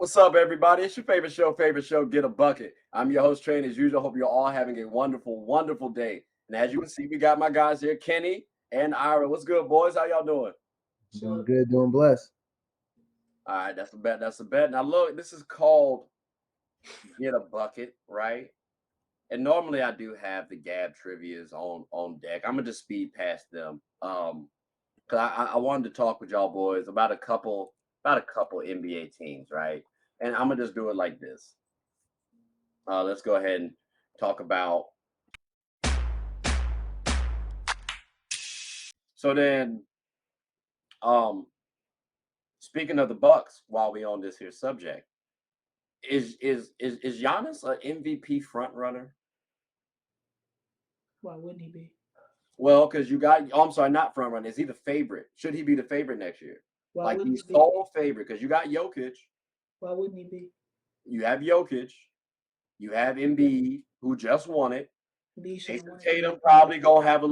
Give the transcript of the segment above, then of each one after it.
What's up, everybody? It's your favorite show, Get a Bucket. I'm your host, Train, as usual. Hope you're all having a wonderful, wonderful day. And as you can see, we got my guys here, Kenny and Ira. What's good, boys? How y'all doing? Doing good, doing blessed. All right, that's a bet. That's a bet. Now, look, this is called Get a Bucket, right? And normally I do have the Gab trivias on deck. I'm gonna just speed past them. Cause I wanted to talk with y'all boys about a couple NBA teams, right? And I'm gonna just do it like this. Let's go ahead and talk about. So then, um, speaking of the Bucks, while we on this here subject, is Giannis an MVP front runner? Why wouldn't he be? Well, because you got. Oh, I'm sorry, not front runner. Is he the favorite? Should he be the favorite next year? Why Like wouldn't he's he be? sole favorite because you got Jokic, Why wouldn't he be? you have Jokic, you have Embiid who just won it. B should have Jason won it. Tatum probably gonna have a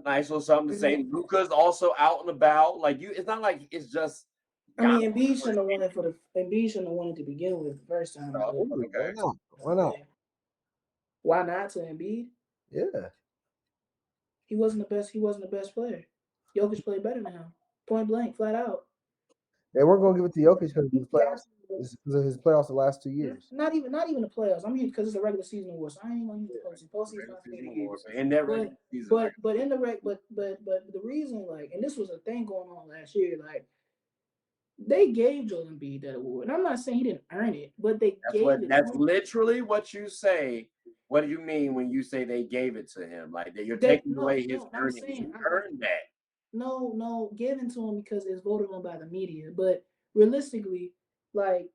nice little something to say. Mhm. Luka's also out and about. Like you, it's not like it's just I got. mean, Embiid shouldn't have won it Embiid shouldn't have won it to begin with the first time. But Ooh, why Okay. not? Why not? why not to Embiid? Yeah. He wasn't the best. He wasn't the best player. Jokic played better than him. Point blank, flat out. They weren't gonna give it to Jokic because of his He playoffs. absolutely Because of his playoffs the last 2 years. not even the playoffs. I'm using because it's a regular season award, so I ain't gonna use the postseason. Postseason Regular not for me season to award, use. but in that regular But season, but in the reg but the reason like and this was a thing going on last year like they gave Joel Embiid that award. And I'm not saying he didn't earn it, but they gave it to that's him. literally what you say. What do you mean when you say they gave it to him? Like that you're They taking no, away his no, I'm earnings. saying You earned that. no, given to him because it's voted on by the media. But realistically, like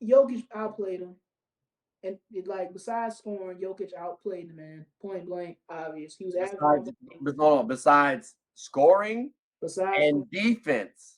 Jokic outplayed him. And like besides scoring, Jokic outplayed the man. Point blank, obvious. He was averaging Besides, almost besides scoring besides scoring. and defense,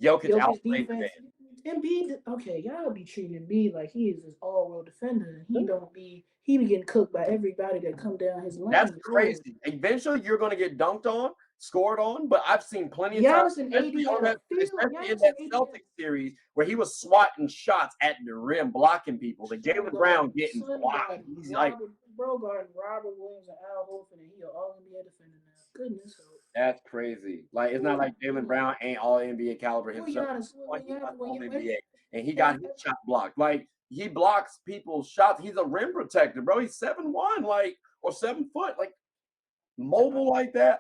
Jokic Jokic outplayed the man. defense. Embiid, okay, y'all be treating Embiid like he is this all world defender. He be getting cooked by everybody that come down his That's lane. Lord. crazy. Eventually, you're going to get dunked on, scored on. But I've seen plenty of times, Giannis and AD had a field. especially in Giannis that and AD had Celtics series, where he was swatting shots at the rim, blocking people. The Jalen Brown getting blocked. He's like, Robert Brogard, Robert Williams, and Al Horford, and he are all NBA defender now. Goodness hope. that's crazy. Like, it's not like Jalen Brown ain't all NBA caliber Well, himself. Giannis, Like, he's not when all you NBA, and he got every, his shot blocked. Like, he blocks people's shots. He's a rim protector, bro. He's 7'1", like, or 7 foot, like mobile like that.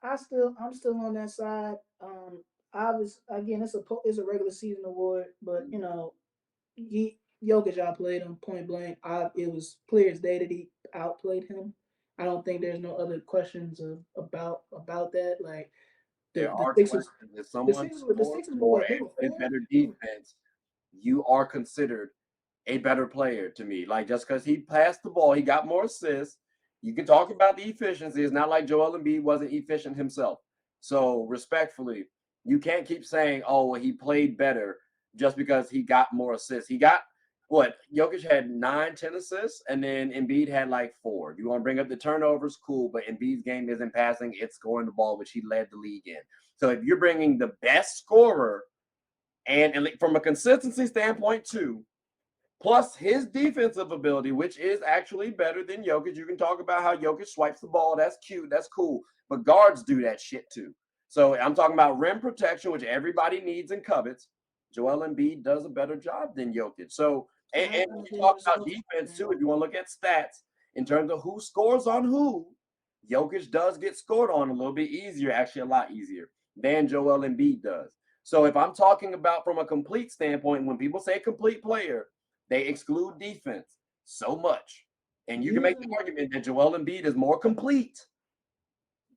I'm still on that side. I was again, it's a regular season award, but Jokic outplayed him point blank. It was clear as day that he outplayed him. I don't think there's no other questions about that. Like There the are Sixers, questions. If someone the scores Sixers were more what they and were plays four. better defense, you are considered a better player to me. Like just because he passed the ball, he got more assists. You can talk about the efficiency. It's not like Joel Embiid wasn't efficient himself. So respectfully, you can't keep saying, "Oh, well, he played better" just because he got more assists. He got what? Jokic had 9, 10 assists, and then Embiid had like 4. If you want to bring up the turnovers, cool. But Embiid's game isn't passing; it's scoring the ball, which he led the league in. So if you're bringing the best scorer and from a consistency standpoint too, plus his defensive ability, which is actually better than Jokic. You can talk about how Jokic swipes the ball. That's cute. That's cool. But guards do that shit too. So I'm talking about rim protection, which everybody needs and covets. Joel Embiid does a better job than Jokic. So, and when you talk about defense too, if you want to look at stats in terms of who scores on who, Jokic does get scored on a little bit easier, actually a lot easier than Joel Embiid does. So if I'm talking about from a complete standpoint, when people say complete player, they exclude defense so much. And you can make the Usually, argument that Joel Embiid is more complete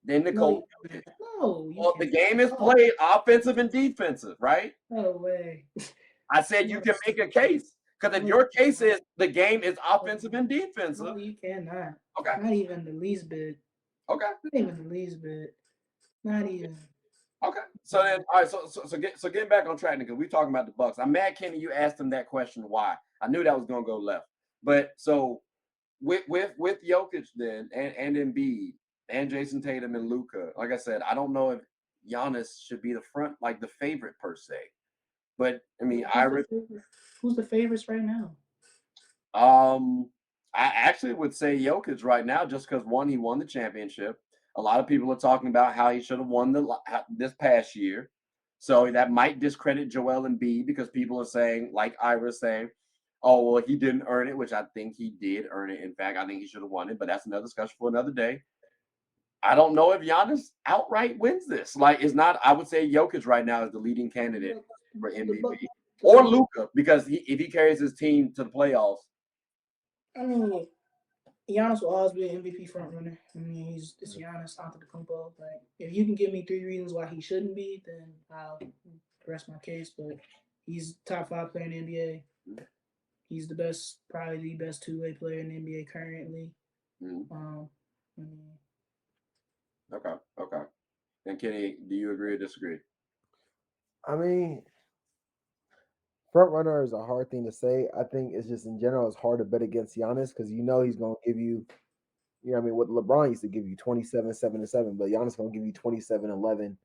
than no, Nicole. no, you Well, the can't. game is Oh, played offensive and defensive, right? no way. I said you No, can make a case. Because if no, you your case cannot. is the game is offensive and No, defensive, you cannot. okay, Not even the least bit. okay, Not even the least bit. Not even. okay. So then, all right. So getting back on track because we talking about the Bucks. I'm mad, Kenny. You asked him that question. Why? I knew that was gonna go left. But so with Jokic then and Embiid and Jason Tatum and Luka, like I said, I don't know if Giannis should be the front like the favorite per se. But I mean, Iris. Who's the favorites right now? I actually would say Jokic right now, just because one, he won the championship. A lot of people are talking about how he should have won this past year, so that might discredit Joel Embiid because people are saying, like Iris saying, "Oh, well, he didn't earn it," which I think he did earn it. In fact, I think he should have won it, but that's another discussion for another day. I don't know if Giannis outright wins this. Like, it's not. I would say Jokic right now is the leading candidate for MVP, or Luka, because if he carries his team to the playoffs. I mean, Giannis will always be an MVP front runner. I mean, it's Giannis Antetokounmpo. Like, if you can give me 3 reasons why he shouldn't be, then I'll rest my case. But he's top 5 player in the NBA. He's the best, probably the best 2-way player in the NBA currently. I mean, Okay. And Kenny, do you agree or disagree? I mean, front runner is a hard thing to say. I think it's just in general, it's hard to bet against Giannis because you know he's going to give you, you know what I mean, what LeBron used to give you 27, 7 and 7, but Giannis going to give you 27, 11,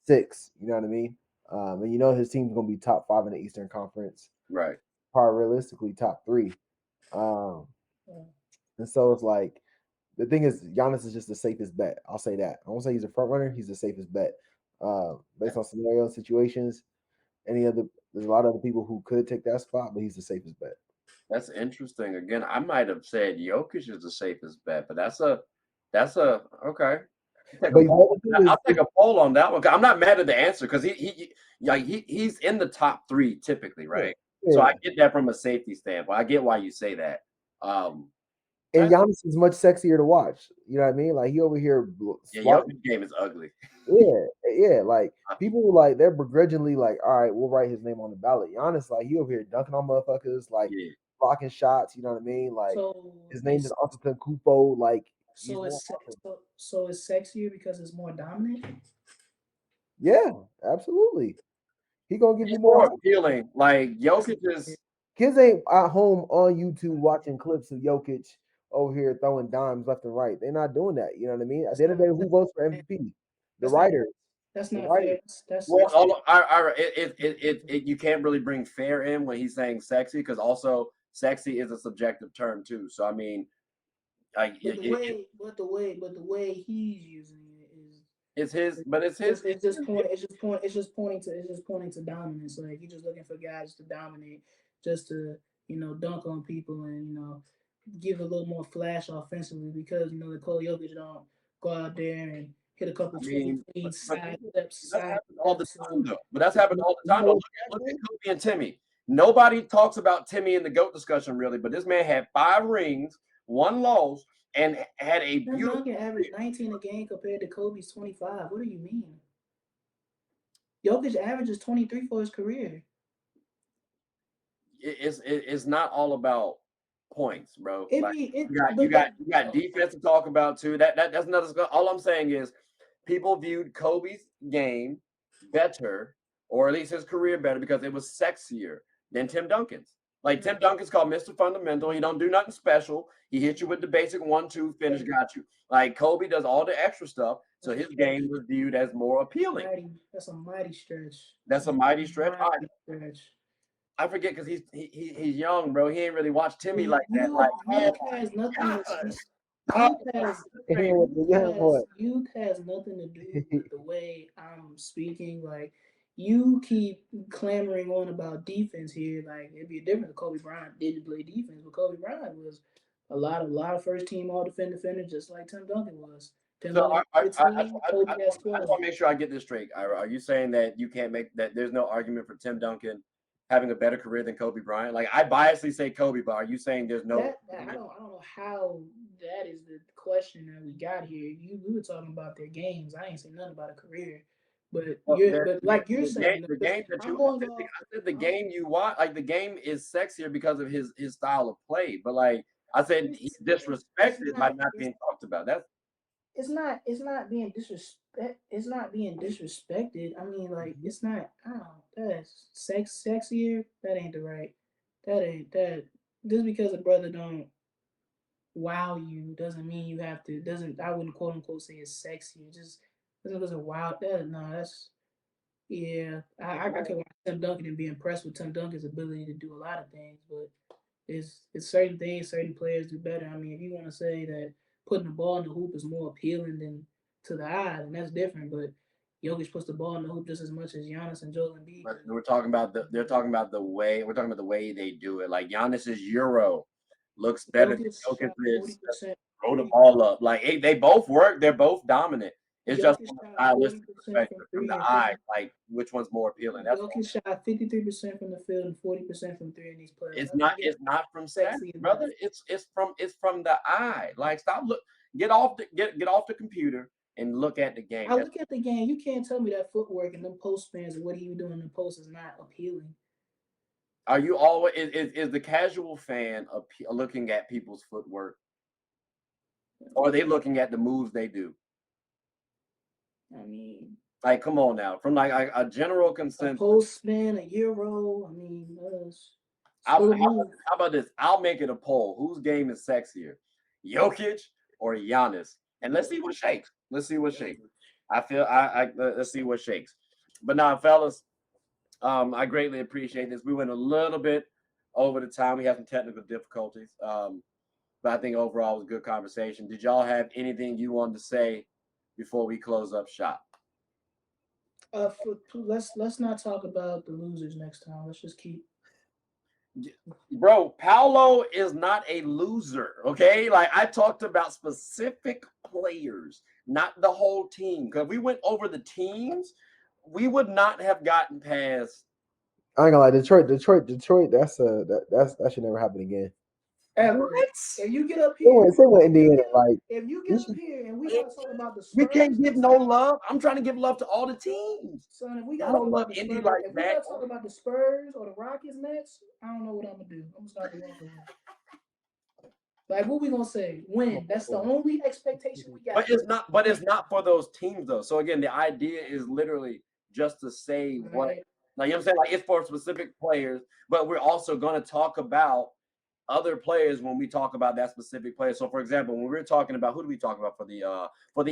6. You know what I mean? And you know his team's going to be top 5 in the Eastern Conference. Right. Probably realistically top 3. And so it's like, the thing is, Giannis is just the safest bet. I'll say that. I won't say he's a front runner. He's the safest bet. Based on scenario situations, there's a lot of other people who could take that spot, but he's the safest bet. That's interesting. Again, I might have said Jokic is the safest bet, but that's a okay. I'll take a poll on that one. I'm not mad at the answer because he's in the top 3 typically, right? Yeah. So I get that from a safety standpoint. I get why you say that. And Giannis is much sexier to watch. You know what I mean? Like he over here. Yeah, Jokic game is ugly. Yeah. Like people like they're begrudgingly like, all right, we'll write his name on the ballot. Giannis, like he over here dunking on motherfuckers, like blocking shots. You know what I mean? Like his name is Antetokounmpo. Like so it's sexier because it's more dominant. Yeah, absolutely. He gonna give you more appealing. Like Jokic is. Kids ain't at home on YouTube watching clips of Jokic over here throwing dimes left and right. They're not doing that. You know what I mean? At the end of the day, who votes for MVP? The writers. That's not fair. You can't really bring fair in when he's saying sexy because also sexy is a subjective term too. So I mean, the way he's using it is. It's his, but it's his. It's just pointing to dominance. Like you're just looking for guys to dominate, just to dunk on people and give a little more flash offensively because Nikola Jokic don't go out there and hit a couple side steps. All the time though. But that's happened all the time. Look at Kobe and Timmy. Nobody talks about Timmy in the GOAT discussion really, but this man had 5 rings, 1 loss, and had a beautiful. Duncan averaged 19 a game compared to Kobe's 25. What do you mean? Jokic averages 23 for his career. It's not all about points, bro. You got defense to talk about too. That's another. All I'm saying is, people viewed Kobe's game better, or at least his career better, because it was sexier than Tim Duncan's. Like Tim Duncan's called Mr. Fundamental. He don't do nothing special. He hit you with the basic 1-2 finish, got you. Like Kobe does all the extra stuff, so his game was viewed as more appealing. That's a mighty stretch. That's a mighty stretch. I forget because he's young, bro. He ain't really watched Timmy like that. Like has nothing. Youth has nothing to do with the way I'm speaking. Like you keep clamoring on about defense here. Like it'd be different if Kobe Bryant didn't play defense, but Kobe Bryant was a lot of first team all defender just like Tim Duncan was. I just want to make sure I get this straight. Ira, are you saying that you can't make that? There's no argument for Tim Duncan having a better career than Kobe Bryant? Like I biasly say Kobe, but are you saying there's no? I don't know how that is the question that we got here. We were talking about their games. I ain't saying nothing about a career, but you're saying the game that I said the game you watch, like the game is sexier because of his style of play. But like I said, he's disrespected by not being talked about. That's. It's not being disrespect. It's not being disrespected. I mean, like it's not. I don't know. That's sexier. That ain't the right. That ain't that. Just because a brother don't wow you doesn't mean you have to. Doesn't I wouldn't quote unquote say it's sexy. It just doesn't wow. That's Yeah, I can watch Tim Duncan and be impressed with Tim Duncan's ability to do a lot of things, but it's certain things certain players do better. I mean, if you want to say that putting the ball in the hoop is more appealing than to the eye, then that's different. But Jokic puts the ball in the hoop just as much as Giannis and Joel Embiid. But we're talking about they're talking about the way they do it. Like Giannis's Euro looks better than Jokic shot Jokic's 40%. throw the ball up. Like they both work. They're both dominant. It's just Jokic from a shot stylistic 40% from perspective, from three the and eye, 50. like which one's more appealing. That's all. Jokic shot 53% from the field and 40% from three in these playoffs. It's I not think it's it's not from stats, sexy enough. brother. It's from the eye. Like stop look get off the computer and look at the game. I look at the game. You can't tell me that footwork and them post spins and what he was doing in the post is not appealing. Are you always is the casual fan looking at people's footwork, or are they looking at the moves they do? I mean, Like, come on now, from like a general a consensus. post spin, a Euro. I mean, How about this? I'll make it a poll. Whose game is sexier, Jokic or Giannis? And let's see what shakes. Let's see what shakes. Let's see what shakes. But now, fellas, I greatly appreciate this. We went a little bit over the time. We had some technical difficulties. But I think overall it was a good conversation. Did y'all have anything you wanted to say before we close up shop? Let's not talk about the losers next time. Let's just keep. Bro, Paolo is not a loser, okay? Like I talked about specific players, not the whole team. Because we went over the teams, we would not have gotten past. I ain't gonna lie, Detroit. That should never happen again. Ever. If you get up here, same with Indiana. Like if you get up here and we gotta talk about the Spurs, we can't give no love. I'm trying to give love to all the teams. Son, if we I gotta don't talk love about the Indy Spurs, like if we that. gotta talk about the Spurs or the Rockets next, I don't know what I'm gonna do. I'm gonna start to walk away. Like what we gonna say? Win. That's the only expectation we got. But it's not for those teams though. So again, the idea is literally just to say what, Right. like you know what I'm saying? Like it's for specific players, but we're also gonna talk about other players when we talk about that specific player. So for example, when we're talking about who do we talk about for the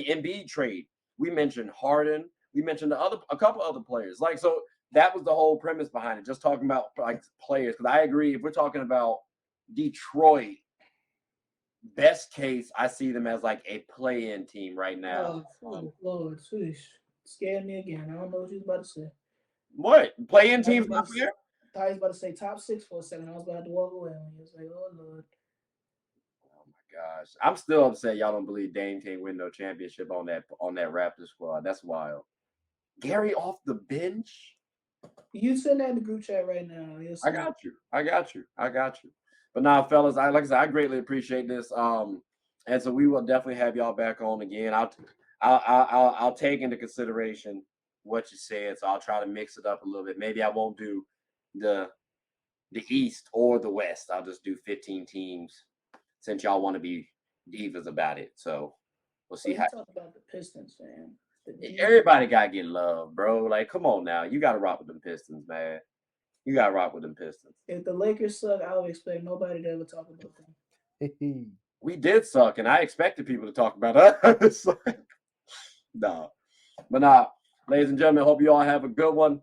Embiid trade, we mentioned Harden, we mentioned a couple other players. Like so that was the whole premise behind it, just talking about like players. Because I agree, if we're talking about Detroit, best case, I see them as like a play-in team right now. Lord, scared me again. I don't know what you was about to say. What play-in teams not fair? I thought he was about to say top 6 for a second. I was about to walk away. And he was like, "Oh Lord." Oh my gosh, I'm still upset. Y'all don't believe Dame can't win no championship on that Raptors squad. That's wild. Gary off the bench. You send that in the group chat right now. I got you. But now, fellas, like I said, I greatly appreciate this. And so we will definitely have y'all back on again. I'll take into consideration what you said, so I'll try to mix it up a little bit. Maybe I won't do the East or the West. I'll just do 15 teams since y'all want to be divas about it. So we'll see how. Talk about the Pistons, man. Everybody gotta get love, bro. Like, come on now, you gotta rock with them Pistons, man. You gotta rock with them Pistons. If the Lakers suck, I would expect nobody to ever talk about them. We did suck, and I expected people to talk about us. No, but ladies and gentlemen, hope you all have a good one.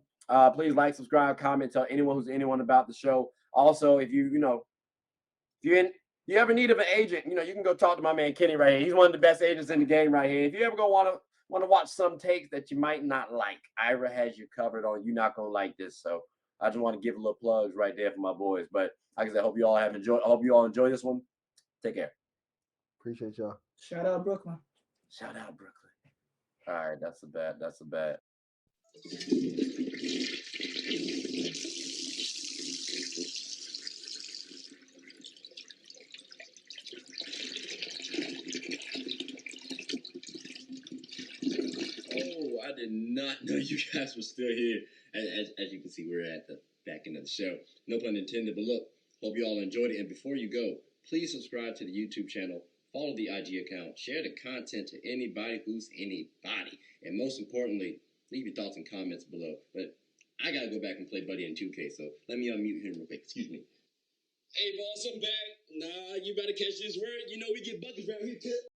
Please like, subscribe, comment, tell anyone about the show. Also, if you ever need of an agent, you can go talk to my man Kenny right here. He's one of the best agents in the game right here. If you ever want to watch some takes that you might not like, Ira has you covered on You Not Gonna Like This. So I just want to give a little plugs right there for my boys. But like I said, I hope you all enjoy this one. Take care. Appreciate y'all. Shout out Brooklyn. All right, that's a bet. Oh, I did not know you guys were still here. As you can see, we're at the back end of the show. No pun intended, but look, hope you all enjoyed it. And before you go, please subscribe to the YouTube channel, follow the IG account, share the content to anybody who's anybody. And most importantly, leave your thoughts and comments below. But I got to go back and play Buddy in 2K, so let me unmute him real quick. Excuse me. Hey, boss, I'm back. Nah, you better catch this word. You know we get buckets around here, too.